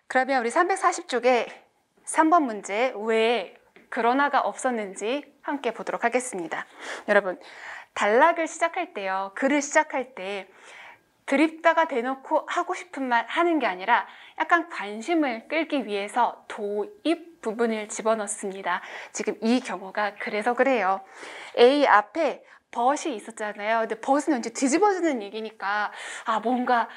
그러면 우리 340쪽에 3번 문제 왜 그러나가 없었는지 함께 보도록 하겠습니다. 여러분, 단락을 시작할 때요, 글을 시작할 때 드립다가 대놓고 하고 싶은 말 하는 게 아니라 약간 관심을 끌기 위해서 도입 부분을 집어넣습니다. 지금 이 경우가 그래서 그래요. A 앞에 but이 있었잖아요. 근데 but은 이제 뒤집어지는 얘기니까 뭔가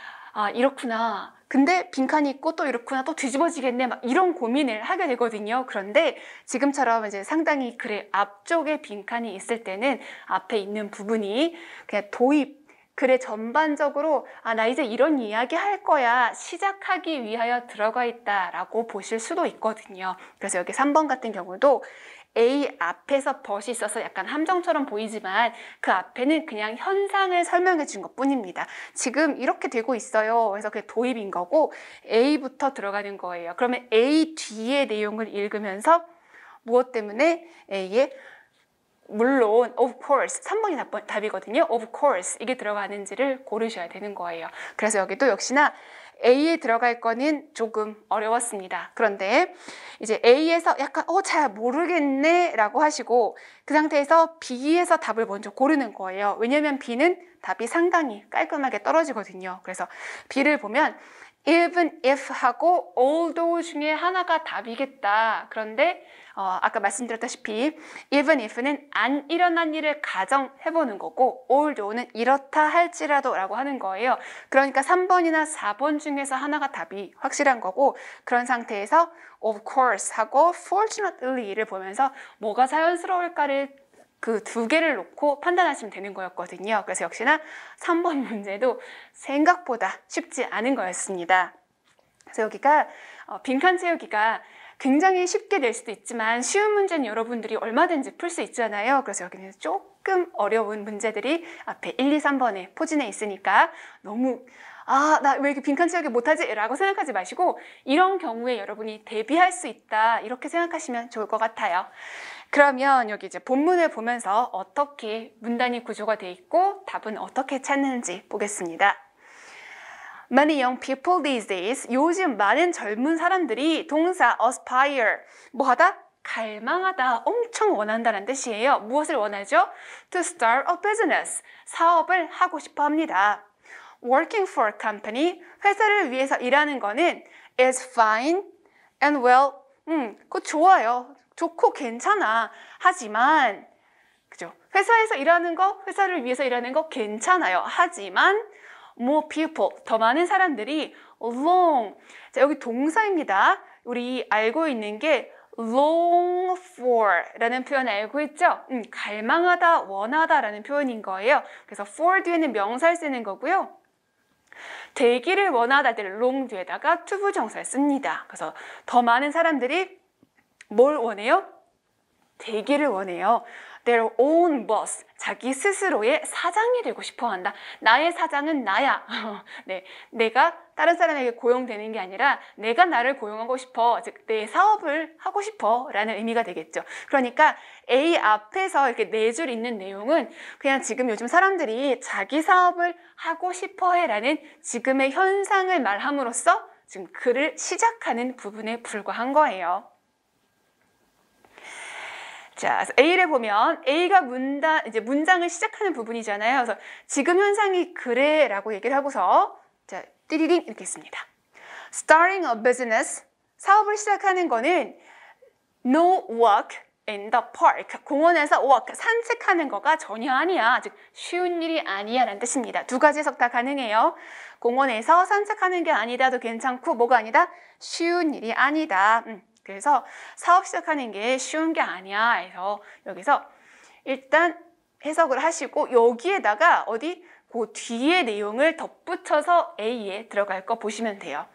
이렇구나. 근데 빈칸이 있고 또 이렇구나. 또 뒤집어지겠네. 막 이런 고민을 하게 되거든요. 그런데 지금처럼 이제 상당히 글의 앞쪽에 빈칸이 있을 때는 앞에 있는 부분이 그냥 도입, 글의 전반적으로 나 이제 이런 이야기 할 거야 시작하기 위하여 들어가 있다라고 보실 수도 있거든요. 그래서 여기 3번 같은 경우도 A 앞에서 but이 있어서 약간 함정처럼 보이지만 그 앞에는 그냥 현상을 설명해 준 것 뿐입니다. 지금 이렇게 되고 있어요. 그래서 그게 도입인 거고 A부터 들어가는 거예요. 그러면 A 뒤의 내용을 읽으면서 무엇 때문에 A의 물론 of course, 3번이 답이거든요. of course 이게 들어가는지를 고르셔야 되는 거예요. 그래서 여기도 역시나 A에 들어갈 거는 조금 어려웠습니다. 그런데 이제 A에서 약간 잘 모르겠네 라고 하시고 그 상태에서 B에서 답을 먼저 고르는 거예요. 왜냐면 B는 답이 상당히 깔끔하게 떨어지거든요. 그래서 B를 보면 even if 하고 although 중에 하나가 답이겠다. 그런데 아까 말씀드렸다시피 even if는 안 일어난 일을 가정해보는 거고 although는 이렇다 할지라도 라고 하는 거예요. 그러니까 3번이나 4번 중에서 하나가 답이 확실한 거고 그런 상태에서 of course 하고 fortunately를 보면서 뭐가 자연스러울까를 그 두 개를 놓고 판단하시면 되는 거였거든요. 그래서 역시나 3번 문제도 생각보다 쉽지 않은 거였습니다. 그래서 여기가 빈칸 채우기가 굉장히 쉽게 낼 수도 있지만 쉬운 문제는 여러분들이 얼마든지 풀 수 있잖아요. 그래서 여기는 조금 어려운 문제들이 앞에 1, 2, 3번에 포진해 있으니까 너무 나 왜 이렇게 빈칸 채우기 못하지? 라고 생각하지 마시고 이런 경우에 여러분이 대비할 수 있다 이렇게 생각하시면 좋을 것 같아요. 그러면 여기 이제 본문을 보면서 어떻게 문단이 구조가 돼 있고 답은 어떻게 찾는지 보겠습니다. Many young people these days, 요즘 많은 젊은 사람들이 동사 aspire, 뭐하다? 갈망하다, 엄청 원한다는 뜻이에요. 무엇을 원하죠? To start a business, 사업을 하고 싶어 합니다. Working for a company, 회사를 위해서 일하는 거는 is fine and well, 그거 좋아요. 좋고 괜찮아. 하지만, 그죠? 회사에서 일하는 거, 회사를 위해서 일하는 거 괜찮아요. 하지만, more people, 더 많은 사람들이 long, 자, 여기 동사입니다. 우리 알고 있는 게 long for 라는 표현 알고 있죠? 갈망하다, 원하다 라는 표현인 거예요. 그래서 for 뒤에는 명사를 쓰는 거고요. 되기를 원하다 를 long 뒤에다가 투부정사를 씁니다. 그래서 더 많은 사람들이 뭘 원해요? 되기를 원해요. Their own boss, 자기 스스로의 사장이 되고 싶어 한다. 나의 사장은 나야. 네, 내가 다른 사람에게 고용되는 게 아니라 내가 나를 고용하고 싶어, 즉 내 사업을 하고 싶어 라는 의미가 되겠죠. 그러니까 A 앞에서 이렇게 네 줄 있는 내용은 그냥 지금 요즘 사람들이 자기 사업을 하고 싶어 해 라는 지금의 현상을 말함으로써 지금 글을 시작하는 부분에 불과한 거예요. 자, A를 보면 A가 문장을 시작하는 부분이잖아요. 그래서 지금 현상이 그래 라고 얘기를 하고서 자, 띠리링 이렇게 있습니다. Starting a business, 사업을 시작하는 거는 no walk in the park, 공원에서 walk, 산책하는 거가 전혀 아니야. 즉 쉬운 일이 아니야 라는 뜻입니다. 두 가지 해석 다 가능해요. 공원에서 산책하는 게 아니다도 괜찮고 뭐가 아니다? 쉬운 일이 아니다. 그래서 사업 시작하는 게 쉬운 게 아니야 해서 여기서 일단 해석을 하시고 여기에다가 그 뒤에 내용을 덧붙여서 A에 들어갈 거 보시면 돼요.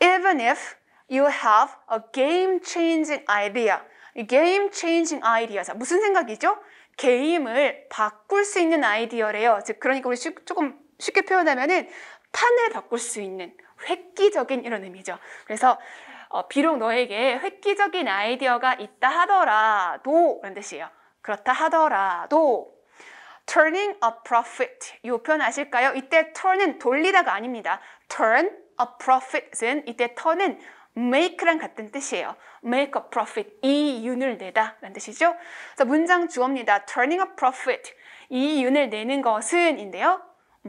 Even if you have a game-changing idea. game-changing idea. 자, 무슨 생각이죠? 게임을 바꿀 수 있는 아이디어래요. 즉, 그러니까 우리 조금 쉽게 표현하면은 판을 바꿀 수 있는 획기적인 이런 의미죠. 그래서 비록 너에게 획기적인 아이디어가 있다 하더라도 라는 뜻이에요. 그렇다 하더라도 turning a profit 이 표현 아실까요? 이때 turn은 돌리다가 아닙니다. turn a profit은 이때 turn은 make랑 같은 뜻이에요. make a profit, 이윤을 내다 라는 뜻이죠. 그래서 문장 주어입니다. turning a profit, 이윤을 내는 것은 인데요.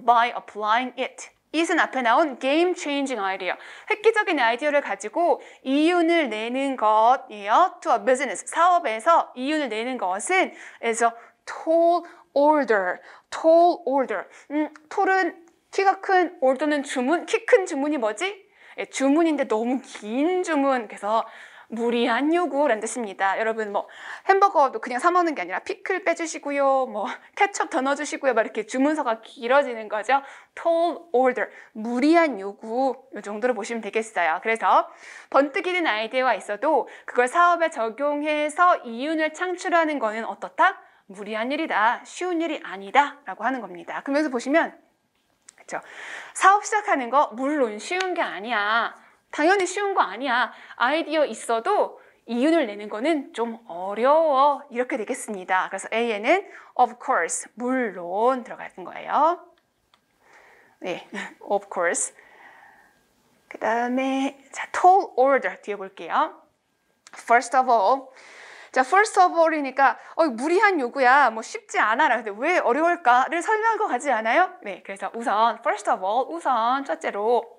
by applying it. it은 앞에 나온 game changing idea, 획기적인 아이디어를 가지고 이윤을 내는 것이에요. to a business, 사업에서 이윤을 내는 것은 is a tall order. tall order. tall은 키가 큰, order는 주문, 키 큰 주문이 뭐지? 예, 주문인데 너무 긴 주문. 그래서 무리한 요구라는 뜻입니다. 여러분 뭐 햄버거도 그냥 사 먹는 게 아니라 피클 빼주시고요, 뭐 케첩 더 넣어주시고요, 막 이렇게 주문서가 길어지는 거죠. tall order, 무리한 요구, 이 정도로 보시면 되겠어요. 그래서 번뜩이 든 아이디어가 있어도 그걸 사업에 적용해서 이윤을 창출하는 거는 어떻다? 무리한 일이다, 쉬운 일이 아니다 라고 하는 겁니다. 그러면서 보시면 그렇죠? 사업 시작하는 거 물론 쉬운 게 아니야. 당연히 쉬운 거 아니야. 아이디어 있어도 이윤을 내는 거는 좀 어려워. 이렇게 되겠습니다. 그래서 A에는 of course, 물론 들어가는 거예요. 네, of course. 그 다음에 자, tall order 뒤에 볼게요. First of all. 자, first of all이니까 무리한 요구야, 뭐 쉽지 않아라. 근데 왜 어려울까를 설명하고 가지 않아요? 네, 그래서 우선 first of all, 우선 첫째로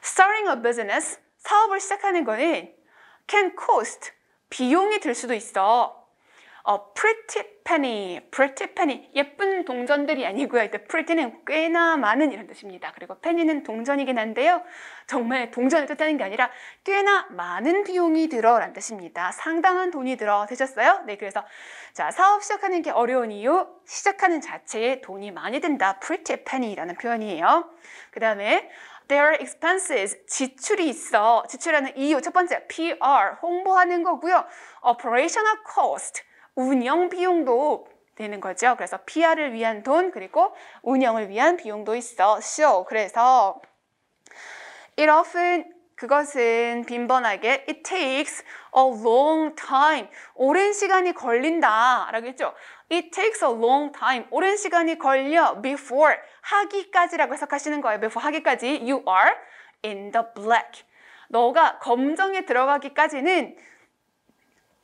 starting a business, 사업을 시작하는 거는 can cost, 비용이 들 수도 있어. pretty penny, 예쁜 동전들이 아니고요. 이때 pretty는 꽤나 많은 이런 뜻입니다. 그리고 penny는 동전이긴 한데요. 정말 동전을 뜻하는 게 아니라 꽤나 많은 비용이 들어 라는 뜻입니다. 상당한 돈이 들어. 되셨어요? 네, 그래서 자, 사업 시작하는 게 어려운 이유, 시작하는 자체에 돈이 많이 든다. pretty penny라는 표현이에요. 그 다음에 there are expenses, 지출이 있어. 지출하는 이유, 첫 번째 PR, 홍보하는 거고요. operational cost, 운영 비용도 되는 거죠. 그래서 PR을 위한 돈, 그리고 운영을 위한 비용도 있어. So, 그래서 it often, 그것은 빈번하게 it takes a long time, 오랜 시간이 걸린다 라고 했죠. It takes a long time, 오랜 시간이 걸려 before, 하기까지라고 해석하시는 거예요. before 하기까지 you are in the black, 너가 검정에 들어가기까지는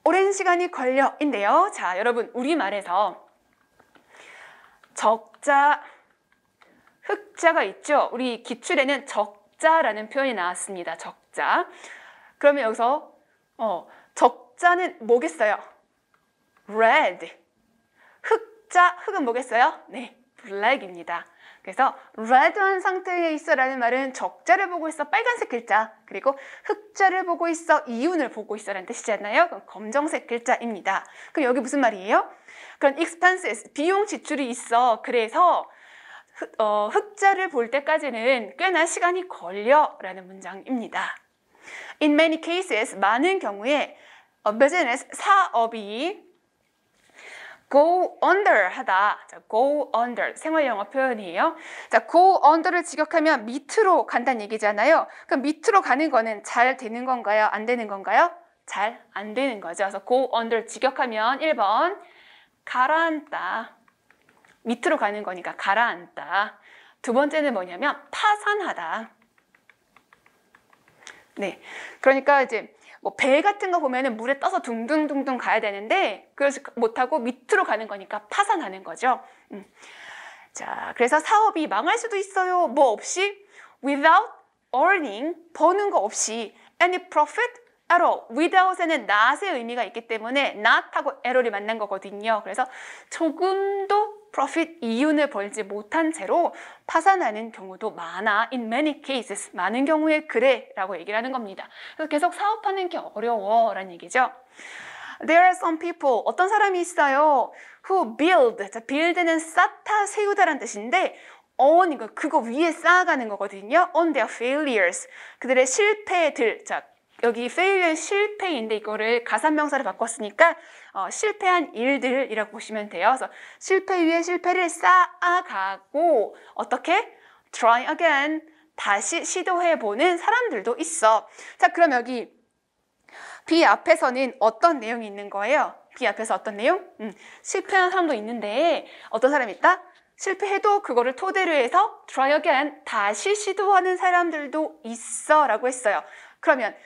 오랜 시간이 걸려인데요. 자, 여러분 우리말에서 적자, 흑자가 있죠. 우리 기출에는 적자라는 표현이 나왔습니다. 적자. 그러면 여기서 적자는 뭐겠어요? red. 흑자, 흑은 뭐겠어요? 네, black입니다. 그래서 red한 상태에 있어 라는 말은 적자를 보고 있어, 빨간색 글자, 그리고 흑자를 보고 있어, 이윤을 보고 있어 라는 뜻이잖아요. 그럼 검정색 글자입니다. 그럼 여기 무슨 말이에요? 그런 expenses, 비용 지출이 있어. 그래서 흑자를 볼 때까지는 꽤나 시간이 걸려 라는 문장입니다. In many cases, 많은 경우에 business, 사업이 go under 하다. 자, go under, 생활영어 표현이에요. 자, go under를 직역하면 밑으로 간다는 얘기잖아요. 그럼 밑으로 가는 거는 잘 되는 건가요? 안 되는 건가요? 잘 안 되는 거죠. 그래서 go under 직역하면 1번 가라앉다. 밑으로 가는 거니까 가라앉다. 두 번째는 뭐냐면 파산하다. 네, 그러니까 이제 뭐 배 같은 거 보면은 물에 떠서 둥둥둥둥 가야 되는데 그래서 못하고 밑으로 가는 거니까 파산하는 거죠. 자, 그래서 사업이 망할 수도 있어요. 뭐 없이 without earning, 버는 거 없이 any profit at all. without에는 not의 의미가 있기 때문에 not하고 at all이 만난 거거든요. 그래서 조금도 profit, 이윤을 벌지 못한 채로 파산하는 경우도 많아. In many cases, 많은 경우에 그래 라고 얘기를 하는 겁니다. 그래서 계속 사업하는 게 어려워 라는 얘기죠. There are some people, 어떤 사람이 있어요. Who build, 자, build는 쌓다, 세우다 라는 뜻인데 on, 그거 위에 쌓아가는 거거든요. On their failures, 그들의 실패들. 자, 여기 failure 실패인데 이거를 가산명사를 바꿨으니까 실패한 일들이라고 보시면 돼요. 그래서 실패 위에 실패를 쌓아가고 어떻게? try again, 다시 시도해보는 사람들도 있어. 자, 그럼 여기 B 앞에서는 어떤 내용이 있는 거예요? B 앞에서 어떤 내용? 실패한 사람도 있는데 어떤 사람이 있다? 실패해도 그거를 토대로 해서 try again, 다시 시도하는 사람들도 있어 라고 했어요. 그러면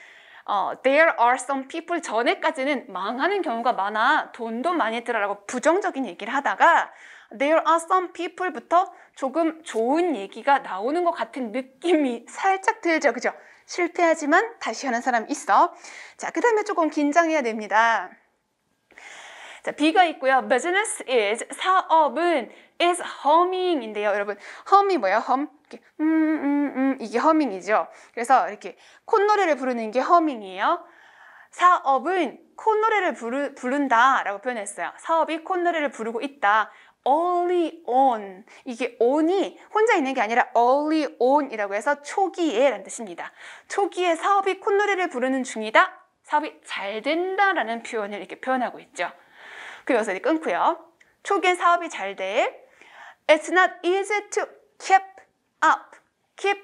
there are some people 전에까지는 망하는 경우가 많아, 돈도 많이 들어라고 부정적인 얘기를 하다가 there are some people부터 조금 좋은 얘기가 나오는 것 같은 느낌이 살짝 들죠. 그죠? 실패하지만 다시 하는 사람이 있어. 자, 그 다음에 조금 긴장해야 됩니다. 자, B가 있고요. business is, 사업은 is humming인데요. 여러분, hum이 뭐예요? hum? 이게 humming이죠. 그래서 이렇게 콧노래를 부르는 게 humming이에요. 사업은 콧노래를 부른다 라고 표현했어요. 사업이 콧노래를 부르고 있다. early on. 이게 on이 혼자 있는 게 아니라 early on이라고 해서 초기에 라는 뜻입니다. 초기에 사업이 콧노래를 부르는 중이다. 사업이 잘 된다라는 표현을 이렇게 표현하고 있죠. 그리고 여기서 끊고요. 초기엔 사업이 잘 돼. It's not easy to keep up. keep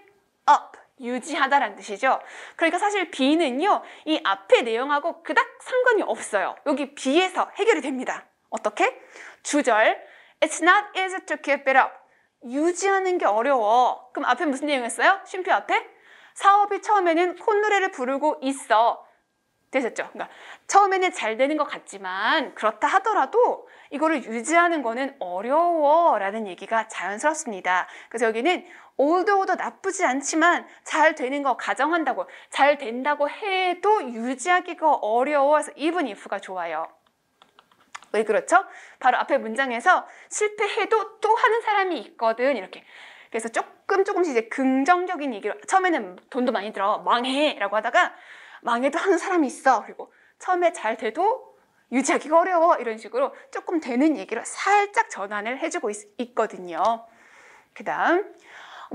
up. 유지하다라는 뜻이죠. 그러니까 사실 B는요, 이 앞의 내용하고 그닥 상관이 없어요. 여기 B에서 해결이 됩니다. 어떻게? 주절. It's not easy to keep it up. 유지하는 게 어려워. 그럼 앞에 무슨 내용이었어요? 쉼표 앞에? 사업이 처음에는 콧노래를 부르고 있어. 되셨죠? 그러니까 처음에는 잘 되는 것 같지만 그렇다 하더라도 이거를 유지하는 거는 어려워 라는 얘기가 자연스럽습니다. 그래서 여기는 although 나쁘지 않지만 잘 되는 거 가정한다고, 잘 된다고 해도 유지하기가 어려워서 even if가 좋아요. 왜 그렇죠? 바로 앞에 문장에서 실패해도 또 하는 사람이 있거든 이렇게. 그래서 조금씩 이제 긍정적인 얘기로, 처음에는 돈도 많이 들어 망해 라고 하다가 망해도 하는 사람이 있어. 그리고 처음에 잘 돼도 유지하기가 어려워. 이런 식으로 조금 되는 얘기로 살짝 전환을 해주고 있거든요. 그 다음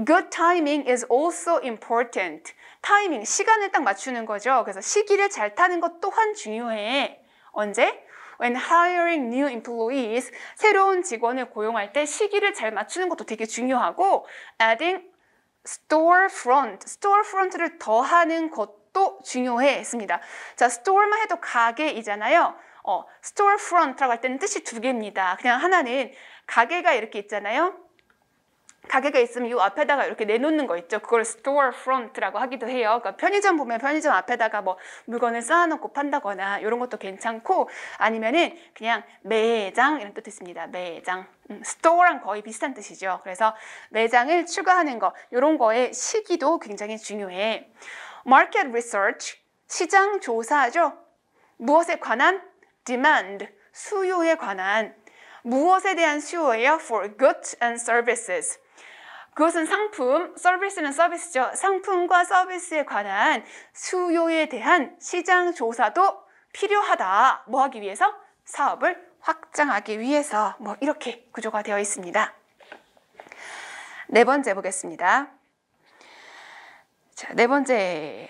Good timing is also important. 타이밍, 시간을 딱 맞추는 거죠. 그래서 시기를 잘 타는 것 또한 중요해. 언제? When hiring new employees, 새로운 직원을 고용할 때 시기를 잘 맞추는 것도 되게 중요하고 adding storefront를 더하는 것도 중요해 했습니다. 자, store만 해도 가게이잖아요. storefront라고 할 때는 뜻이 두 개입니다. 그냥 하나는 가게가 이렇게 있잖아요. 가게가 있으면 이 앞에다가 이렇게 내놓는 거 있죠. 그걸 storefront라고 하기도 해요. 그러니까 편의점 보면 편의점 앞에다가 뭐 물건을 쌓아놓고 판다거나 이런 것도 괜찮고, 아니면은 그냥 매장 이런 뜻 있습니다. 매장. store랑 거의 비슷한 뜻이죠. 그래서 매장을 추가하는 거, 이런 거의 시기도 굉장히 중요해. market research, 시장 조사죠. 무엇에 관한? demand, 수요에 관한. 무엇에 대한 수요예요? for goods and services. 그것은 상품, 서비스는 서비스죠. 상품과 서비스에 관한 수요에 대한 시장 조사도 필요하다. 뭐 하기 위해서? 사업을 확장하기 위해서. 뭐 이렇게 구조가 되어 있습니다. 네 번째 보겠습니다. 자, 네 번째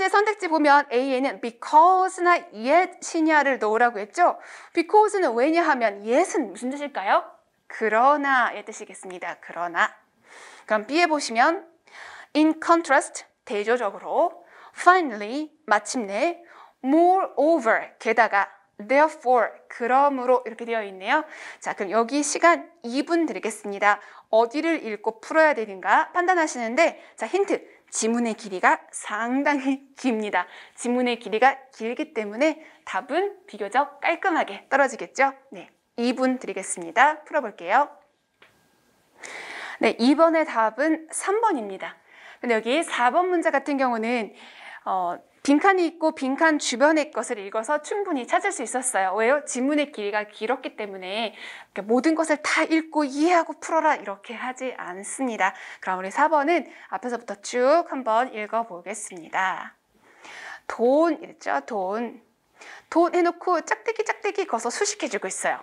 선택지 보면 A에는 because나 yet이냐를 넣으라고 했죠. because는 왜냐하면 yet은 무슨 뜻일까요? 그러나의 뜻이겠습니다. 그러나. 그럼 B에 보시면 in contrast, 대조적으로, finally, 마침내, moreover, 게다가, therefore, 그러므로 이렇게 되어 있네요. 자, 그럼 여기 시간 2분 드리겠습니다. 어디를 읽고 풀어야 되는가 판단하시는데, 자, 힌트. 지문의 길이가 상당히 깁니다. 지문의 길이가 길기 때문에 답은 비교적 깔끔하게 떨어지겠죠? 네, 2분 드리겠습니다. 풀어볼게요. 네, 2번의 답은 3번입니다. 근데 여기 4번 문제 같은 경우는 빈칸이 있고 빈칸 주변의 것을 읽어서 충분히 찾을 수 있었어요. 왜요? 지문의 길이가 길었기 때문에 모든 것을 다 읽고 이해하고 풀어라 이렇게 하지 않습니다. 그럼 우리 4번은 앞에서부터 쭉 한번 읽어보겠습니다. 돈 이랬죠? 돈 해놓고 짝대기 거서 수식해주고 있어요.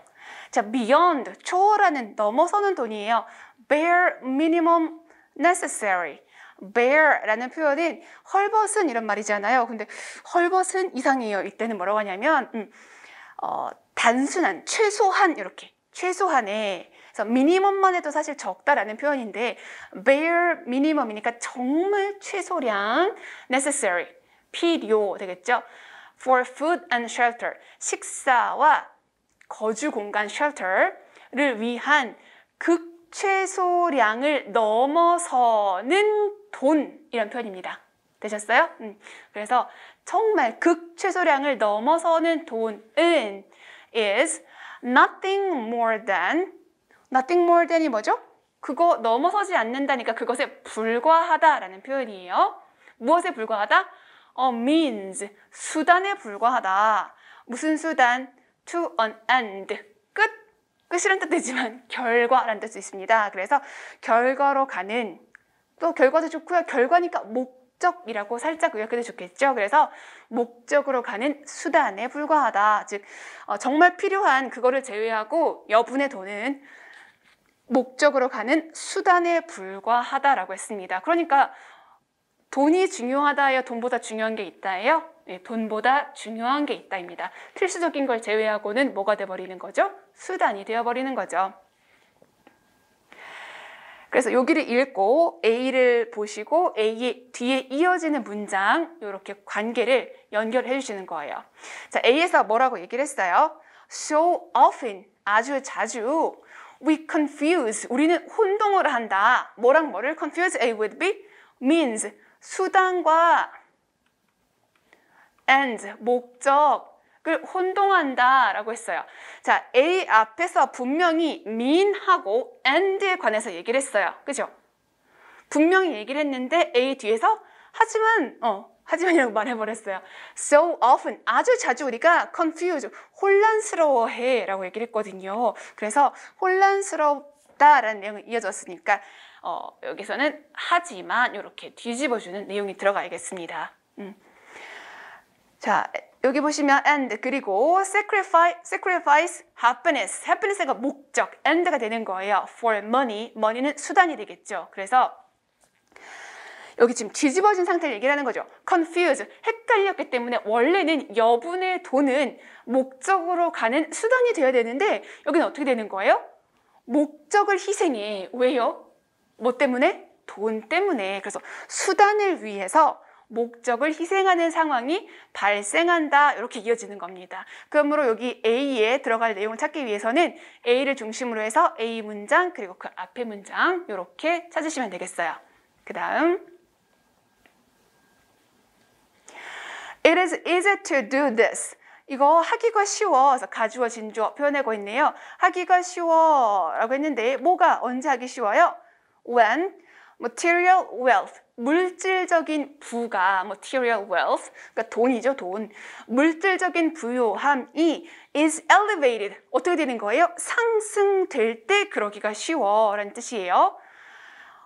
자, beyond, 초월하는, 넘어서는 돈이에요. bare minimum necessary. bare라는 표현은 헐벗은 이런 말이잖아요. 근데 헐벗은 이상해요. 이때는 뭐라고 하냐면 단순한, 최소한 이렇게 최소한의, 그래서 minimum만 해도 사실 적다라는 표현인데 bare minimum이니까 정말 최소량, necessary, 필요 되겠죠. for food and shelter, 식사와 거주 공간 shelter를 위한 극최소량을 넘어서는 돈이란 표현입니다. 되셨어요? 그래서 정말 극최소량을 넘어서는 돈은 is nothing more than이 뭐죠? 그거 넘어서지 않는다니까 그것에 불과하다라는 표현이에요. 무엇에 불과하다? means, 수단에 불과하다. 무슨 수단? to an end, 끝이란 뜻이지만 결과라는 뜻도 있습니다. 그래서 결과로 가는, 또 결과도 좋고요. 결과니까 목적이라고 살짝 요약해도 좋겠죠. 그래서 목적으로 가는 수단에 불과하다. 즉 정말 필요한 그거를 제외하고 여분의 돈은 목적으로 가는 수단에 불과하다라고 했습니다. 그러니까 돈이 중요하다예요? 돈보다 중요한 게 있다예요? 네, 돈보다 중요한 게 있다입니다. 필수적인 걸 제외하고는 뭐가 돼버리는 거죠? 수단이 되어버리는 거죠. 그래서 여기를 읽고 A를 보시고 A의 뒤에 이어지는 문장 이렇게 관계를 연결해 주시는 거예요. 자, A에서 뭐라고 얘기를 했어요? So often, 아주 자주 we confuse, 우리는 혼동을 한다. 뭐랑 뭐를 confuse A with B? means, 수단과 and, 목적을 혼동한다 라고 했어요. 자, A 앞에서 분명히 mean하고 and에 관해서 얘기를 했어요. 그죠? 분명히 얘기를 했는데 A 뒤에서 하지만이라고 말해버렸어요. So often, 아주 자주 우리가 confuse, 혼란스러워해 라고 얘기를 했거든요. 그래서 혼란스럽다라는 내용이 이어졌으니까 여기서는 하지만 이렇게 뒤집어주는 내용이 들어가야겠습니다. 자, 여기 보시면 and 그리고 sacrifice happiness가 목적, and가 되는 거예요. for money는 수단이 되겠죠. 그래서 여기 지금 뒤집어진 상태를 얘기하는 거죠. confuse, 헷갈렸기 때문에 원래는 여분의 돈은 목적으로 가는 수단이 되어야 되는데 여기는 어떻게 되는 거예요? 목적을 희생해. 왜요? 뭐 때문에? 돈 때문에. 그래서 수단을 위해서 목적을 희생하는 상황이 발생한다. 이렇게 이어지는 겁니다. 그러므로 여기 A에 들어갈 내용을 찾기 위해서는 A를 중심으로 해서 A 문장 그리고 그 앞에 문장 이렇게 찾으시면 되겠어요. 그 다음 It is easy to do this. 이거 하기가 쉬워서 가주어 진주어 표현하고 있네요. 하기가 쉬워 라고 했는데 뭐가 언제 하기 쉬워요? When material wealth, 물질적인 부가 material wealth, 그러니까 돈이죠, 돈. 물질적인 부요함이 is elevated, 어떻게 되는 거예요? 상승될 때 그러기가 쉬워 라는 뜻이에요.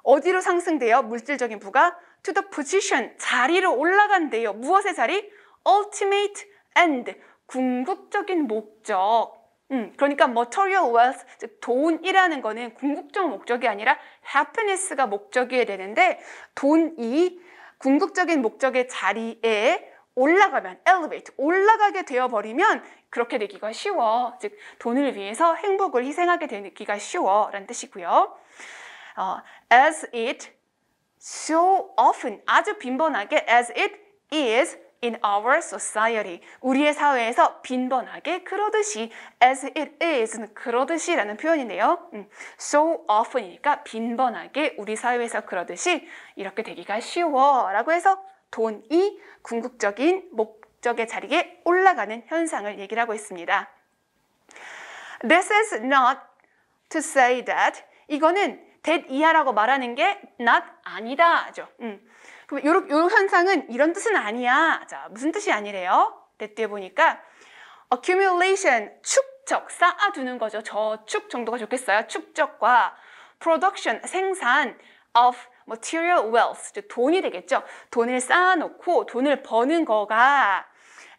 어디로 상승돼요? 물질적인 부가 to the position, 자리로 올라간대요. 무엇의 자리? ultimate end, 궁극적인 목적. 그러니까 material wealth, 즉 돈이라는 거는 궁극적 목적이 아니라 happiness가 목적이어야 되는데 돈이 궁극적인 목적의 자리에 올라가면 elevate, 올라가게 되어버리면 그렇게 되기가 쉬워. 즉 돈을 위해서 행복을 희생하게 되기가 쉬워 라는 뜻이고요. As it so often, 아주 빈번하게 as it is in our society, 우리의 사회에서 빈번하게 그러듯이 as it is는 그러듯이 라는 표현인데요. so often이니까 빈번하게 우리 사회에서 그러듯이 이렇게 되기가 쉬워 라고 해서 돈이 궁극적인 목적의 자리에 올라가는 현상을 얘기를 하고 있습니다. This is not to say that, 이거는 that 이하라고 말하는 게 not 아니다죠. 그럼 요 현상은 이런 뜻은 아니야. 자, 무슨 뜻이 아니래요? that 뒤에 보니까 accumulation, 축적, 쌓아두는 거죠. 저축 정도가 좋겠어요. 축적과 production, 생산 of material wealth, 돈이 되겠죠. 돈을 쌓아놓고 돈을 버는 거가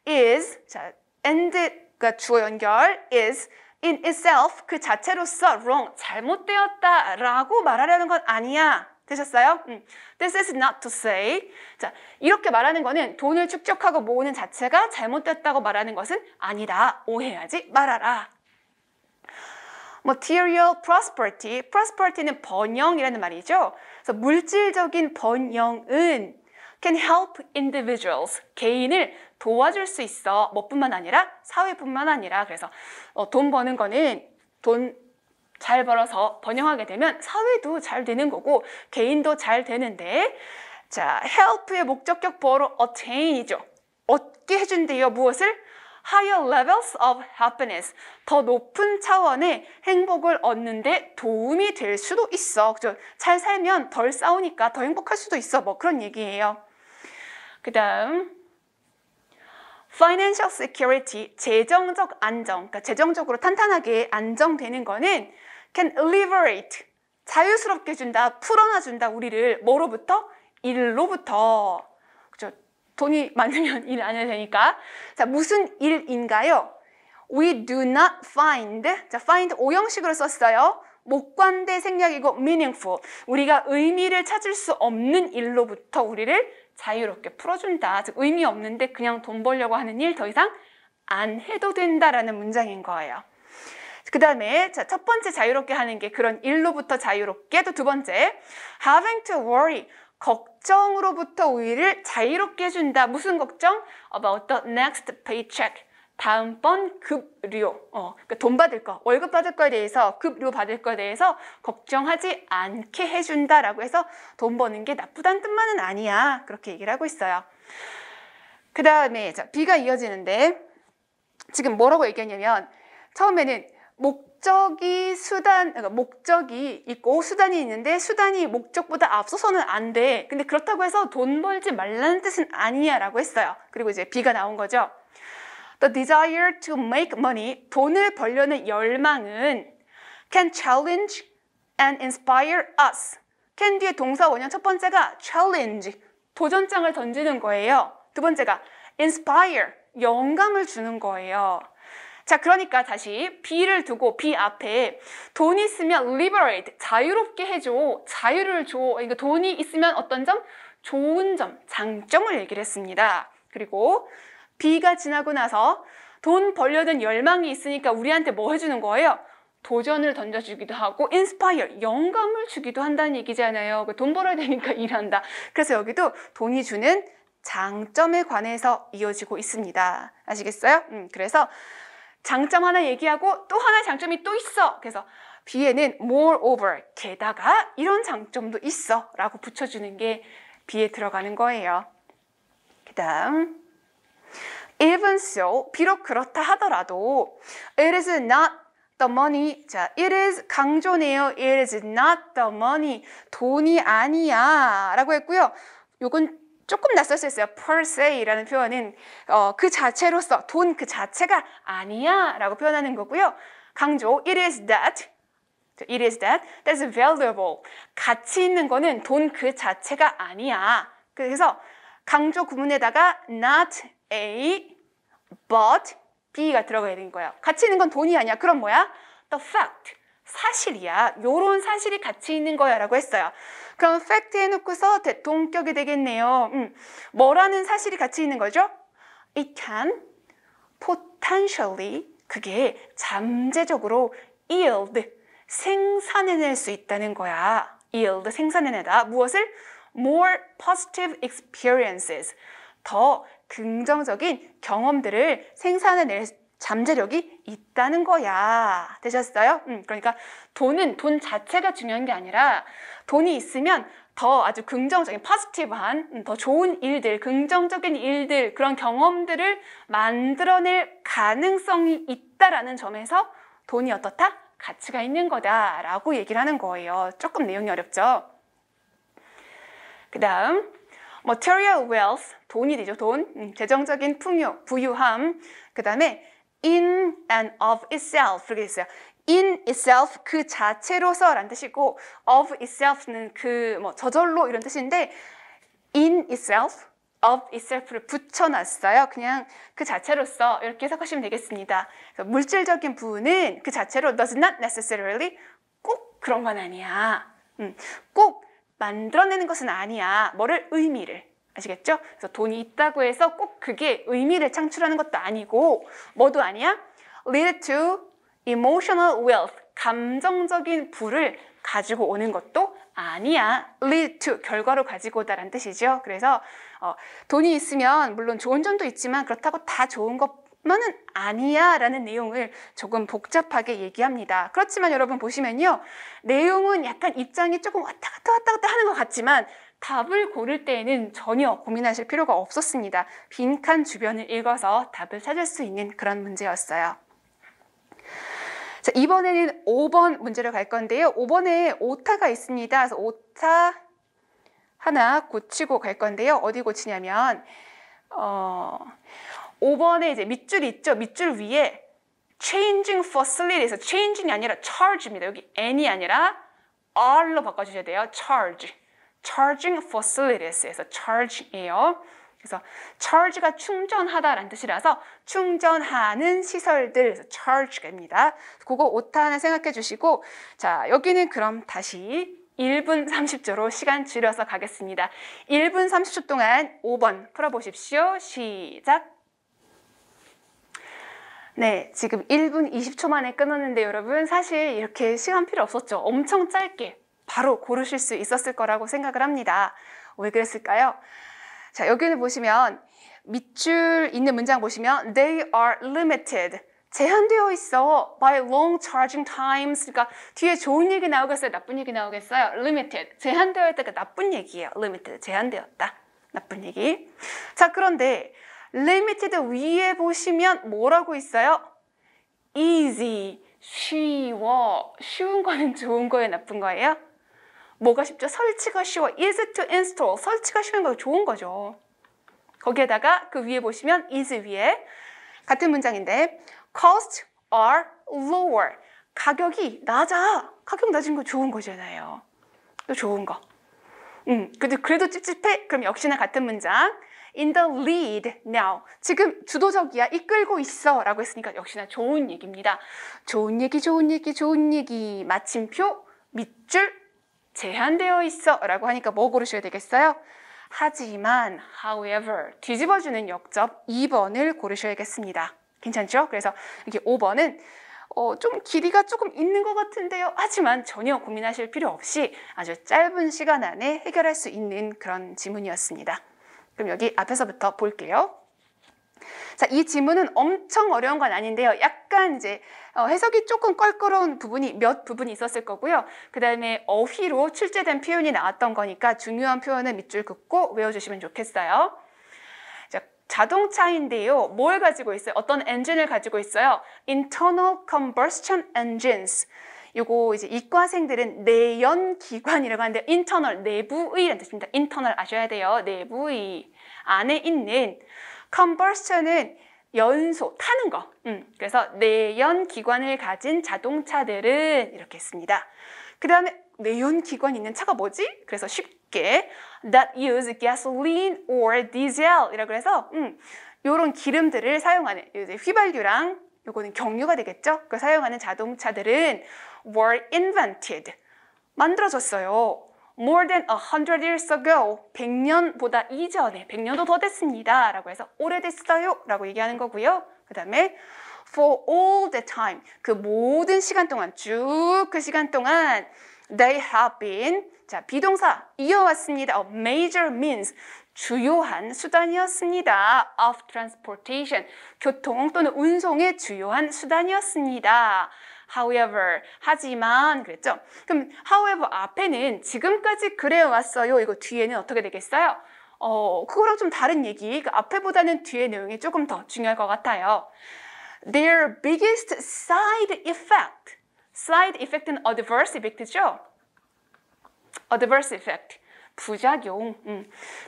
is, 자, and가 주어 연결, is in itself, 그 자체로서 wrong, 잘못되었다라고 말하려는 건 아니야. 되셨어요? This is not to say. 자, 이렇게 말하는 거는 돈을 축적하고 모으는 자체가 잘못됐다고 말하는 것은 아니다. 오해하지 말아라. Material prosperity, prosperity는 번영이라는 말이죠. 그래서 물질적인 번영은 can help individuals, 개인을 도와줄 수 있어. 뭐뿐만 아니라 사회뿐만 아니라. 그래서 돈 버는 거는 돈 잘 벌어서 번영하게 되면 사회도 잘 되는 거고 개인도 잘 되는데, 자, help의 목적격 보어로 attain이죠. 얻게 해준대요. 무엇을? higher levels of happiness. 더 높은 차원의 행복을 얻는데 도움이 될 수도 있어. 그죠? 잘 살면 덜 싸우니까 더 행복할 수도 있어. 뭐 그런 얘기예요. 그 다음 financial security, 재정적 안정. 그러니까 재정적으로 탄탄하게 안정되는 거는 can liberate, 자유스럽게 해준다, 풀어놔준다. 우리를 뭐로부터? 일로부터. 그죠? 돈이 많으면 일 안 해도 되니까. 자, 무슨 일인가요? We do not find. 자, find 오형식으로 썼어요. 목관대 생략이고 meaningful. 우리가 의미를 찾을 수 없는 일로부터 우리를 자유롭게 풀어준다. 즉 의미 없는데 그냥 돈 벌려고 하는 일 더 이상 안 해도 된다라는 문장인 거예요. 그 다음에 자, 첫 번째 자유롭게 하는 게 그런 일로부터 자유롭게. 또 두 번째 having to worry, 걱정으로부터 우리를 자유롭게 해준다. 무슨 걱정? About the next paycheck, 다음번 급료. 그러니까 돈 받을 거, 월급 받을 거에 대해서, 급료 받을 거에 대해서 걱정하지 않게 해준다라고 해서 돈 버는 게 나쁘다는 뜻만은 아니야. 그렇게 얘기를 하고 있어요. 그 다음에 자, B가 이어지는데 지금 뭐라고 얘기했냐면 처음에는 목적이 그러니까 목적이 있고 수단이 있는데 수단이 목적보다 앞서서는 안 돼. 근데 그렇다고 해서 돈 벌지 말라는 뜻은 아니야 라고 했어요. 그리고 이제 B가 나온 거죠. The desire to make money, 돈을 벌려는 열망은 can challenge and inspire us. can 뒤에 동사 원형 첫 번째가 challenge, 도전장을 던지는 거예요. 두 번째가 inspire, 영감을 주는 거예요. 자, 그러니까 다시 B를 두고 B 앞에 돈이 있으면 liberate, 자유롭게 해줘, 자유를 줘. 그러니까 돈이 있으면 어떤 점? 좋은 점, 장점을 얘기를 했습니다. 그리고 B가 지나고 나서 돈 벌려는 열망이 있으니까 우리한테 뭐 해주는 거예요? 도전을 던져주기도 하고 inspire, 영감을 주기도 한다는 얘기잖아요. 돈 벌어야 되니까 일한다. 그래서 여기도 돈이 주는 장점에 관해서 이어지고 있습니다. 아시겠어요? 그래서 장점 하나 얘기하고 또 하나의 장점이 또 있어. 그래서 B에는 moreover, 게다가 이런 장점도 있어 라고 붙여주는 게 B에 들어가는 거예요. 그 다음 even so, 비록 그렇다 하더라도 it is not the money. 자, it is 강조네요. it is not the money. 돈이 아니야 라고 했고요. 요건 조금 낯설 수 있어요. per se라는 표현은 그 자체로서, 돈 그 자체가 아니야 라고 표현하는 거고요. 강조 it is that that's valuable. 가치 있는 거는 돈 그 자체가 아니야. 그래서 강조 구문에다가 not A, but B가 들어가야 되는 거예요. 가치 있는 건 돈이 아니야. 그럼 뭐야? The fact, 사실이야. 요런 사실이 가치 있는 거야 라고 했어요. 그럼 fact 해놓고서 동격이 되겠네요. 뭐라는 사실이 가치 있는 거죠? It can potentially, 그게 잠재적으로 yield, 생산해낼 수 있다는 거야. yield, 생산해내다. 무엇을? more positive experiences, 더 긍정적인 경험들을 생산해낼 잠재력이 있다는 거야. 되셨어요? 그러니까 돈은 돈 자체가 중요한 게 아니라 돈이 있으면 더 아주 긍정적인, 포지티브한, 더 좋은 일들, 긍정적인 일들, 그런 경험들을 만들어낼 가능성이 있다라는 점에서 돈이 어떻다? 가치가 있는 거다라고 얘기를 하는 거예요. 조금 내용이 어렵죠? 그 다음 material wealth, 돈이 되죠. 돈, 재정적인 풍요, 부유함. 그 다음에 in and of itself, 이렇게 있어요. in itself, 그 자체로서 라는 뜻이고 of itself는 그 저절로 이런 뜻인데 in itself, of itself를 붙여놨어요. 그냥 그 자체로서 이렇게 해석하시면 되겠습니다. 그래서 물질적인 부분은 그 자체로 does not necessarily, 꼭 그런 건 아니야. 꼭 만들어내는 것은 아니야. 뭐를? 의미를. 아시겠죠? 그래서 돈이 있다고 해서 꼭 그게 의미를 창출하는 것도 아니고 뭐도 아니야? lead to emotional wealth, 감정적인 부를 가지고 오는 것도 아니야. lead to, 결과로 가지고 오다라는 뜻이죠. 그래서 돈이 있으면 물론 좋은 점도 있지만 그렇다고 다 좋은 것 너는 아니야 라는 내용을 조금 복잡하게 얘기합니다. 그렇지만 여러분 보시면요. 내용은 약간 입장이 조금 왔다 갔다 하는 것 같지만 답을 고를 때에는 전혀 고민하실 필요가 없었습니다. 빈칸 주변을 읽어서 답을 찾을 수 있는 그런 문제였어요. 자, 이번에는 5번 문제로 갈 건데요. 5번에 오타가 있습니다. 그래서 오타 하나 고치고 갈 건데요. 어디 고치냐면 5번에 이제 밑줄 있죠. 밑줄 위에 changing facilities에서 changing이 아니라 charge입니다. 여기 n이 아니라 r로 바꿔주셔야 돼요. charging facilities에서 charge예요. 그래서 charge가 충전하다라는 뜻이라서 충전하는 시설들, charge입니다. 그거 오타 하나 생각해 주시고, 자, 여기는 그럼 다시 1분 30초로 시간 줄여서 가겠습니다. 1분 30초 동안 5번 풀어보십시오. 시작. 네, 지금 1분 20초 만에 끊었는데 여러분 사실 이렇게 시간 필요 없었죠. 엄청 짧게 바로 고르실 수 있었을 거라고 생각을 합니다. 왜 그랬을까요? 자, 여기를 보시면 밑줄 있는 문장 보시면 They are limited. 제한되어 있어. By long charging times. 그러니까 뒤에 좋은 얘기 나오겠어요? 나쁜 얘기 나오겠어요? Limited. 제한되어 있다가 나쁜 얘기예요. Limited. 제한되었다. 나쁜 얘기. 자, 그런데 limited 위에 보시면 뭐라고 있어요? easy. 쉬워. 쉬운 거는 좋은 거예요? 나쁜 거예요? 뭐가 쉽죠? 설치가 쉬워. easy to install. 설치가 쉬운 거 좋은 거죠. 거기에다가 그 위에 보시면 is 위에 같은 문장인데 costs are lower. 가격이 낮아. 가격 낮은 거 좋은 거잖아요. 또 좋은 거. 그래도 찝찝해? 그럼 역시나 같은 문장. In the lead now. 지금 주도적이야. 이끌고 있어. 라고 했으니까 역시나 좋은 얘기입니다. 좋은 얘기. 마침표, 밑줄, 제한되어 있어. 라고 하니까 뭐 고르셔야 되겠어요? 하지만, however, 뒤집어주는 역접 2번을 고르셔야겠습니다. 괜찮죠? 그래서 이렇게 5번은 좀 길이가 조금 있는 것 같은데요. 하지만 전혀 고민하실 필요 없이 아주 짧은 시간 안에 해결할 수 있는 그런 지문이었습니다. 그럼 여기 앞에서부터 볼게요. 자, 이 지문은 엄청 어려운 건 아닌데요. 약간 이제 해석이 조금 껄끄러운 부분이 몇 부분이 있었을 거고요. 그 다음에 어휘로 출제된 표현이 나왔던 거니까 중요한 표현은 밑줄 긋고 외워주시면 좋겠어요. 자, 자동차인데요. 뭘 가지고 있어요? 어떤 엔진을 가지고 있어요? Internal Combustion Engines. 요거 이제 이과생들은 내연기관이라고 하는데 internal, 내부의라는 뜻입니다. internal 아셔야 돼요. 내부의 안에 있는 combustion은 연소, 타는 거. 그래서 내연기관을 가진 자동차들은 이렇게 했습니다. 그 다음에 내연기관 있는 차가 뭐지? 그래서 쉽게 that use gasoline or diesel 이라고 해서 요런 기름들을 사용하는 휘발유랑 요거는 경유가 되겠죠? 그 사용하는 자동차들은 were invented. 만들어졌어요. More than 100 years ago. 100년보다 이전에, 100년도 더 됐습니다. 라고 해서 오래됐어요. 라고 얘기하는 거고요. 그 다음에 for all the time. 그 모든 시간 동안, 쭉 그 시간 동안 they have been, 자, 비동사 이어왔습니다. A major means. 주요한 수단이었습니다. of transportation. 교통 또는 운송의 주요한 수단이었습니다. However, 하지만 그랬죠? 그럼 however 앞에는 지금까지 그래왔어요. 이거 뒤에는 어떻게 되겠어요? 그거랑 좀 다른 얘기. 그 앞에보다는 뒤에 내용이 조금 더 중요할 것 같아요. Their biggest side effect. side effect는 adverse effect죠? adverse effect. 부작용.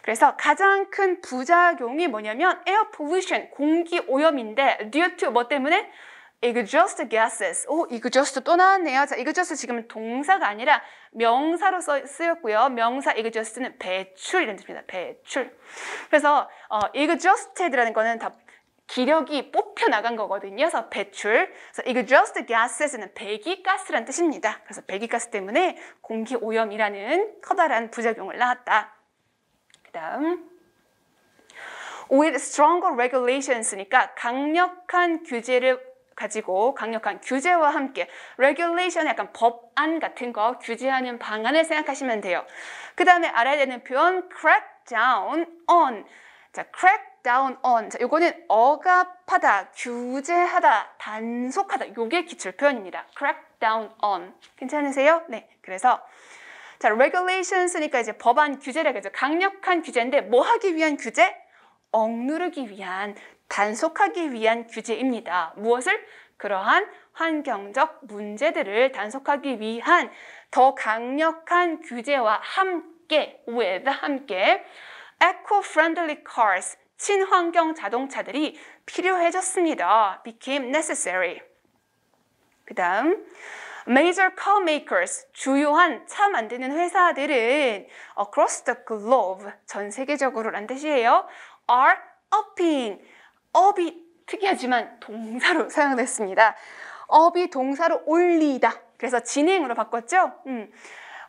그래서 가장 큰 부작용이 뭐냐면 air pollution, 공기 오염인데 due to 뭐 때문에? exhaust gases. exhaust 또 나왔네요. 자, exhaust 지금은 동사가 아니라 명사로 쓰였고요. 명사 exhaust는 배출이라는 뜻입니다. 배출. 그래서 exhausted라는 거는 다 기력이 뽑혀 나간 거거든요. 그래서 배출. 그래서 exhaust gases는 배기가스라는 뜻입니다. 그래서 배기가스 때문에 공기 오염이라는 커다란 부작용을 낳았다. 그다음 with stronger regulations니까 강력한 규제를 가지고 강력한 규제와 함께 regulation 약간 법안 같은 거 규제하는 방안을 생각하시면 돼요. 그 다음에 알아야 되는 표현 crack down on. 자, crack down on. 자, 요거는 억압하다, 규제하다, 단속하다. 요게 기출 표현입니다. crack down on. 괜찮으세요? 네. 그래서 자, regulations니까 이제 법안 규제라겠죠. 강력한 규제인데 뭐 하기 위한 규제? 억누르기 위한, 단속하기 위한 규제입니다. 무엇을? 그러한 환경적 문제들을 단속하기 위한 더 강력한 규제와 함께, with 함께 eco-friendly cars, 친환경 자동차들이 필요해졌습니다. became necessary. 그 다음 major car makers, 주요한 차 만드는 회사들은 across the globe, 전 세계적으로 란 뜻이에요. are upping, up이 특이하지만 동사로 사용됐습니다. up이 동사로 올리다. 그래서 진행으로 바꿨죠.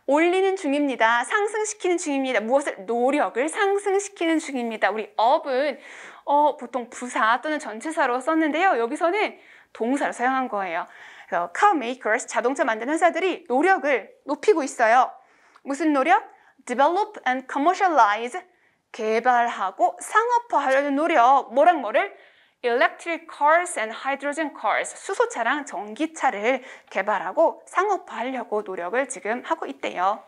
올리는 중입니다. 상승시키는 중입니다. 무엇을? 노력을 상승시키는 중입니다. 우리 up은 보통 부사 또는 전치사로 썼는데요. 여기서는 동사로 사용한 거예요. 그래서 car makers, 자동차 만드는 회사들이 노력을 높이고 있어요. 무슨 노력? develop and commercialize, 개발하고 상업화하려는 노력. 뭐랑 뭐를? electric cars and hydrogen cars, 수소차랑 전기차를 개발하고 상업화하려고 노력을 지금 하고 있대요.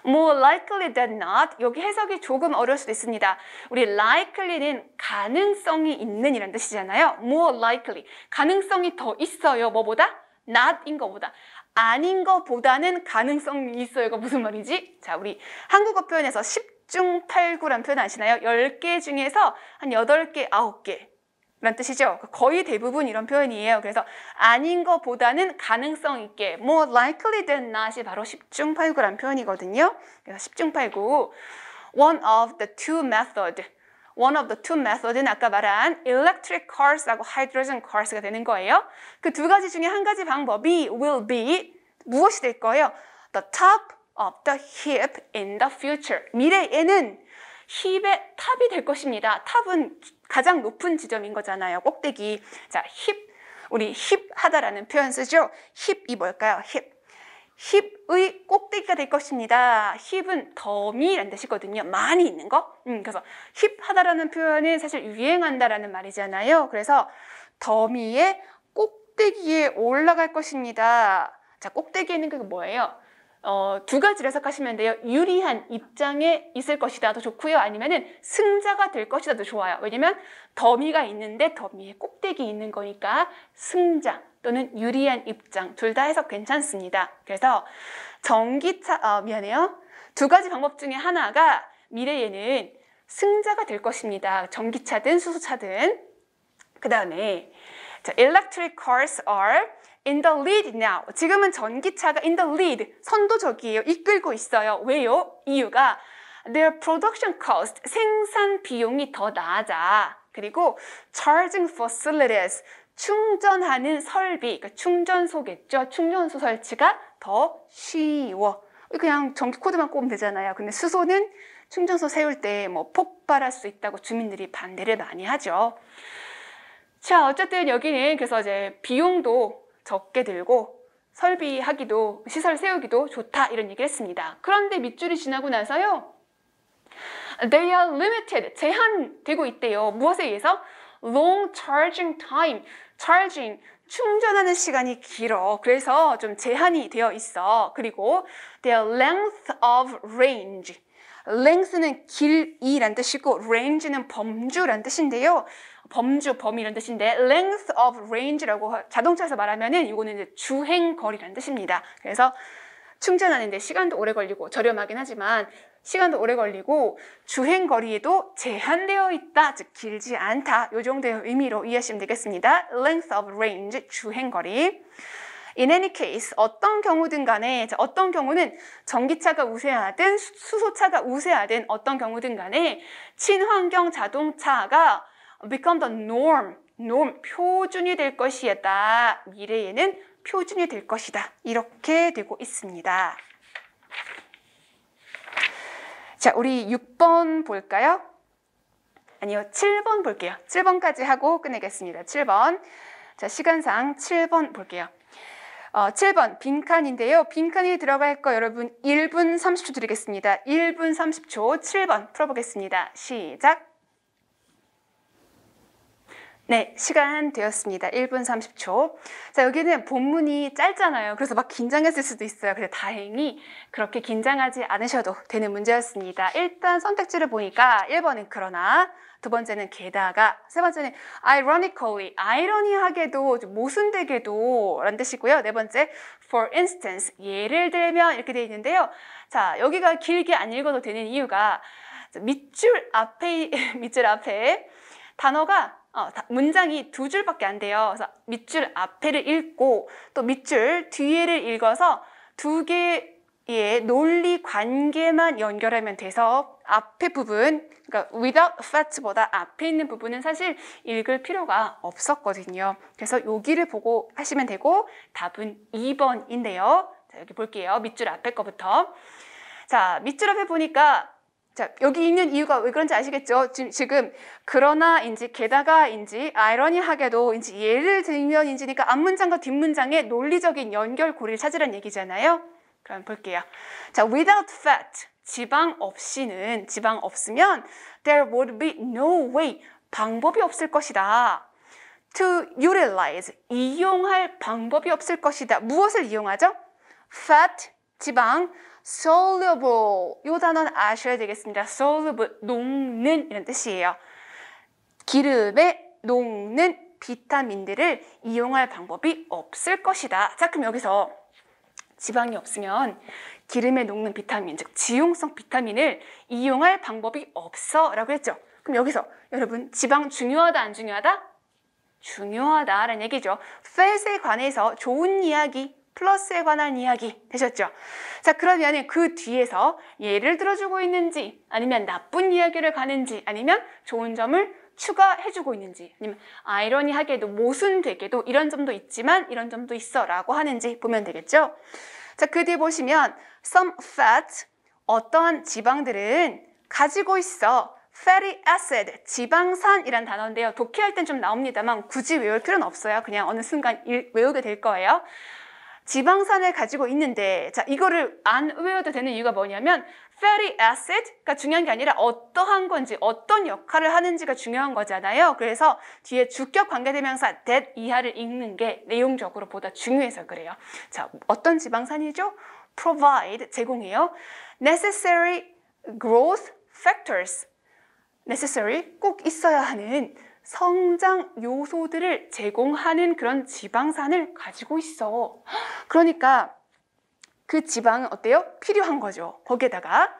More likely than not, 여기 해석이 조금 어려울 수도 있습니다. 우리 likely는 가능성이 있는 이란 뜻이잖아요. More likely, 가능성이 더 있어요. 뭐보다? not인 거보다. 아닌 거보다는 가능성이 있어요. 이거 무슨 말이지? 자, 우리 한국어 표현에서 10중8구란 표현 아시나요? 10개 중에서 한 8개, 9개 란 뜻이죠. 거의 대부분 이런 표현이에요. 그래서 아닌 거보다는 가능성 있게 more likely than not이 바로 10중8구란 표현이거든요. 그래서 10중8구 one of the two method는 아까 말한 electric cars하고 hydrogen cars가 되는 거예요. 그 두 가지 중에 한 가지 방법이 will be 무엇이 될 거예요? The top of the heap in the future. 미래에는 힙의 탑이 될 것입니다. 탑은 가장 높은 지점인 거잖아요. 꼭대기. 자, 힙. 우리 힙하다라는 표현 쓰죠. 힙이 뭘까요? 힙의 꼭대기가 될 것입니다. 힙은 더미라는 뜻이거든요. 많이 있는 거. 그래서 힙하다라는 표현은 사실 유행한다라는 말이잖아요. 그래서 더미의 꼭대기에 올라갈 것입니다. 자, 꼭대기에 있는 게 뭐예요? 두 가지를 해석하시면 돼요. 유리한 입장에 있을 것이다 더 좋고요. 아니면은 승자가 될 것이다 더 좋아요. 왜냐면 더미가 있는데 더미의 꼭대기 있는 거니까 승자 또는 유리한 입장 둘 다 해석 괜찮습니다. 그래서 전기차, 두 가지 방법 중에 하나가 미래에는 승자가 될 것입니다. 전기차든 수소차든. 그 다음에 electric cars are in the lead now. 지금은 전기차가 in the lead, 선도적이에요. 이끌고 있어요. 왜요? 이유가 their production cost, 생산 비용이 더 낮아. 그리고 charging facilities, 충전하는 설비, 그러니까 충전소겠죠. 충전소 설치가 더 쉬워. 그냥 전기 코드만 꼽으면 되잖아요. 근데 수소는 충전소 세울 때 뭐 폭발할 수 있다고 주민들이 반대를 많이 하죠. 자, 어쨌든 여기는 그래서 이제 비용도 적게 들고 설비하기도 시설 세우기도 좋다 이런 얘기를 했습니다. 그런데 밑줄이 지나고 나서요. They are limited, 제한되고 있대요. 무엇에 의해서? Long charging time, charging, 충전하는 시간이 길어. 그래서 좀 제한이 되어 있어. 그리고 their length of range, length는 길이란 뜻이고 range는 범주란 뜻인데요. 범주, 범위란 뜻인데 length of range라고 자동차에서 말하면은 이거는 이제 주행거리란 뜻입니다. 그래서 충전하는데 시간도 오래 걸리고 저렴하긴 하지만 시간도 오래 걸리고 주행거리에도 제한되어 있다, 즉 길지 않다. 이 정도의 의미로 이해하시면 되겠습니다. length of range, 주행거리. In any case, 어떤 경우든 간에, 어떤 경우는 전기차가 우세하든 수소차가 우세하든 어떤 경우든 간에 친환경 자동차가 become the norm, 표준이 될 것이다. 미래에는 표준이 될 것이다. 이렇게 되고 있습니다. 자, 우리 6번 볼까요? 아니요, 7번 볼게요. 7번까지 하고 끝내겠습니다. 7번. 자, 시간상 7번 볼게요. 7번 빈칸인데요. 빈칸이 들어갈 거 여러분 1분 30초 드리겠습니다. 1분 30초 7번 풀어보겠습니다. 시작. 네, 시간 되었습니다. 1분 30초. 자, 여기는 본문이 짧잖아요. 그래서 막 긴장했을 수도 있어요. 근데 다행히 그렇게 긴장하지 않으셔도 되는 문제였습니다. 일단 선택지를 보니까 1번은 그러나, 두 번째는 게다가, 세 번째는 ironically, 아이러니하게도, 모순되게도 라는 뜻이고요. 네 번째, for instance, 예를 들면 이렇게 되어 있는데요. 자, 여기가 길게 안 읽어도 되는 이유가 밑줄 앞에 단어가 문장이 두 줄밖에 안 돼요. 그래서 밑줄 앞에를 읽고 또 밑줄 뒤에를 읽어서 두 개의 논리 관계만 연결하면 돼서 앞에 부분, 그러니까 without fact보다 앞에 있는 부분은 사실 읽을 필요가 없었거든요. 그래서 여기를 보고 하시면 되고 답은 2번인데요. 자, 여기 볼게요. 밑줄 앞에 거부터. 자, 밑줄 앞에 보니까 자, 여기 있는 이유가 왜 그런지 아시겠죠? 지금 그러나인지 게다가인지 아이러니하게도인지 예를 들면인지니까 앞문장과 뒷문장의 논리적인 연결고리를 찾으라는 얘기잖아요. 그럼 볼게요. 자, without fat, 지방 없으면 there would be no way, 방법이 없을 것이다. to utilize, 이용할 방법이 없을 것이다. 무엇을 이용하죠? fat, 지방, soluble, 이 단어는 아셔야 되겠습니다. soluble, 녹는 이런 뜻이에요. 기름에 녹는 비타민들을 이용할 방법이 없을 것이다. 자, 그럼 여기서 지방이 없으면 기름에 녹는 비타민, 즉 지용성 비타민을 이용할 방법이 없어 라고 했죠. 그럼 여기서 여러분 지방 중요하다 안 중요하다? 중요하다라는 얘기죠. fat에 관해서 좋은 이야기, 플러스에 관한 이야기 되셨죠? 자, 그러면 그 뒤에서 예를 들어주고 있는지 아니면 나쁜 이야기를 가는지 아니면 좋은 점을 추가해주고 있는지 아니면 아이러니하게도 모순되게도 이런 점도 있지만 이런 점도 있어 라고 하는지 보면 되겠죠? 자, 그 뒤에 보시면 some fat, 어떠한 지방들은 가지고 있어 fatty acid, 지방산이란 단어인데요. 독해할 땐 좀 나옵니다만 굳이 외울 필요는 없어요. 그냥 어느 순간 외우게 될 거예요. 지방산을 가지고 있는데, 자, 이거를 안 외워도 되는 이유가 뭐냐면 fatty acid가 중요한 게 아니라 어떠한 건지, 어떤 역할을 하는지가 중요한 거잖아요. 그래서 뒤에 주격 관계대명사 that 이하를 읽는 게 내용적으로 보다 중요해서 그래요. 자, 어떤 지방산이죠? provide, 제공해요. necessary growth factors, necessary, 꼭 있어야 하는 성장 요소들을 제공하는 그런 지방산을 가지고 있어. 그러니까 그 지방은 어때요? 필요한 거죠. 거기에다가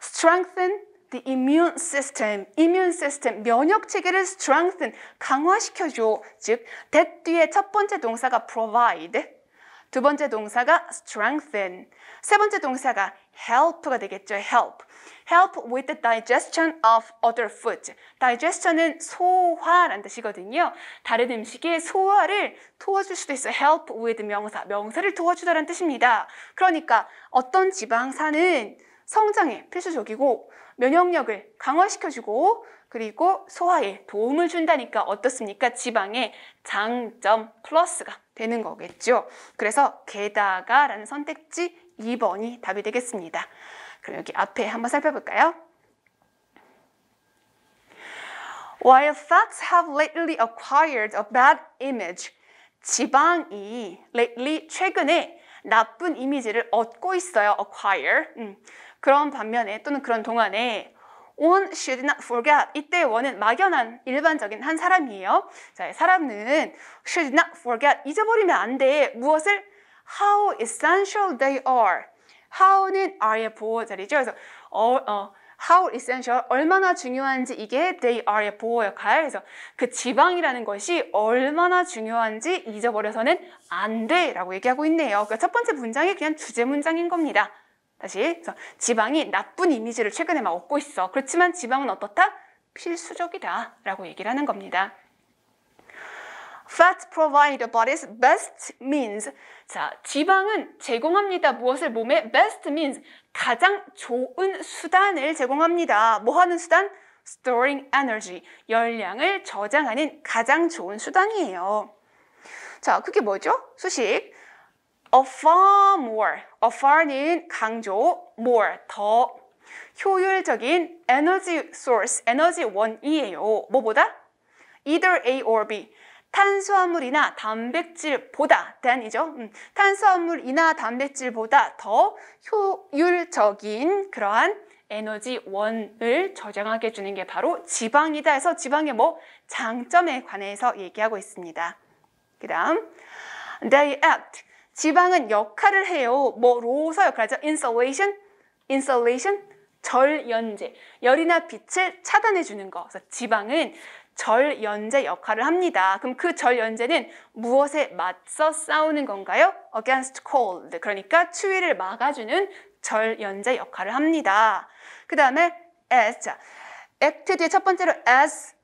strengthen the immune system, 면역 체계를 strengthen, 강화시켜줘. 즉, that 뒤에 첫 번째 동사가 provide, 두 번째 동사가 strengthen, 세 번째 동사가 help가 되겠죠. help with the digestion of other food. digestion은 소화라는 뜻이거든요. 다른 음식의 소화를 도와줄 수도 있어요. help with 명사를 도와주다라는 뜻입니다. 그러니까 어떤 지방산은 성장에 필수적이고 면역력을 강화시켜주고 그리고 소화에 도움을 준다니까 어떻습니까? 지방의 장점 플러스가 되는 거겠죠. 그래서 게다가라는 선택지 2번이 답이 되겠습니다. 그럼 여기 앞에 한번 살펴볼까요? While fats have lately acquired a bad image, 지방이 lately 최근에 나쁜 이미지를 얻고 있어요. acquire. 그런 반면에 또는 그런 동안에 one should not forget. 이때 one은 막연한 일반적인 한 사람이에요. 자, 사람은 should not forget. 잊어버리면 안 돼. 무엇을? How essential they are. how는 are의 보호자리죠. 그래서 how essential, 얼마나 중요한지 이게 they are의 보호 역할. 그래서 그 지방이라는 것이 얼마나 중요한지 잊어버려서는 안 돼라고 얘기하고 있네요. 그러니까 첫 번째 문장이 그냥 주제 문장인 겁니다. 다시, 그래서 지방이 나쁜 이미지를 최근에 막 얻고 있어. 그렇지만 지방은 어떻다? 필수적이다 라고 얘기를 하는 겁니다. Fat provide the body's best means. 자, 지방은 제공합니다. 무엇을 몸에? best means. 가장 좋은 수단을 제공합니다. 뭐 하는 수단? storing energy. 열량을 저장하는 가장 좋은 수단이에요. 자, 그게 뭐죠? 수식. A far more. A far는 강조, more, 더 효율적인 에너지 source, 에너지 원이에요. 뭐보다? either A or B. 탄수화물이나 단백질보다 단이죠. 탄수화물이나 단백질보다 더 효율적인 그러한 에너지원을 저장하게 해주는 게 바로 지방이다 해서 지방의 장점에 관해서 얘기하고 있습니다. 그 다음 they act. 지방은 역할을 해요. 뭐로서 역할하죠? insulation, 절연제. 열이나 빛을 차단해 주는 거. 그래서 지방은 절연제 역할을 합니다. 그럼 그 절연제는 무엇에 맞서 싸우는 건가요? against cold. 그러니까 추위를 막아주는 절연제 역할을 합니다. 그 다음에 as. 자, act 뒤에 첫 번째로 as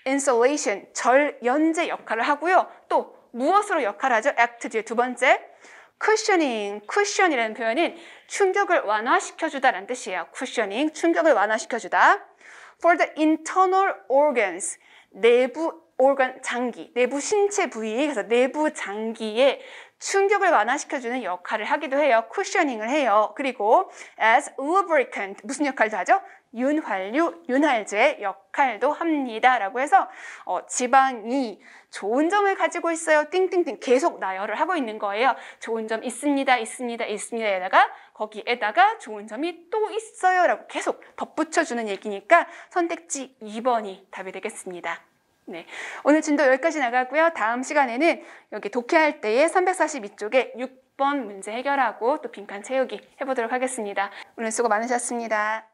insulation, 절연제 역할을 하고요. 또 무엇으로 역할을 하죠? act 뒤에 두 번째 cushion이라는 표현은 충격을 완화시켜주다라는 뜻이에요. cushioning, 충격을 완화시켜주다. For the internal organs, 내부 organ, 장기, 내부 신체 부위, 그래서 내부 장기에 충격을 완화시켜주는 역할을 하기도 해요. 쿠셔닝을 해요. 그리고 as lubricant, 무슨 역할도 하죠? 윤활유, 윤활제 역할도 합니다. 라고 해서 지방이 좋은 점을 가지고 있어요. 띵띵띵 계속 나열을 하고 있는 거예요. 좋은 점 있습니다. 에다가 거기에다가 좋은 점이 또 있어요. 라고 계속 덧붙여주는 얘기니까 선택지 2번이 답이 되겠습니다. 네, 오늘 진도 여기까지 나가고요. 다음 시간에는 여기 독해할 때의 342쪽에 6번 문제 해결하고 또 빈칸 채우기 해보도록 하겠습니다. 오늘 수고 많으셨습니다.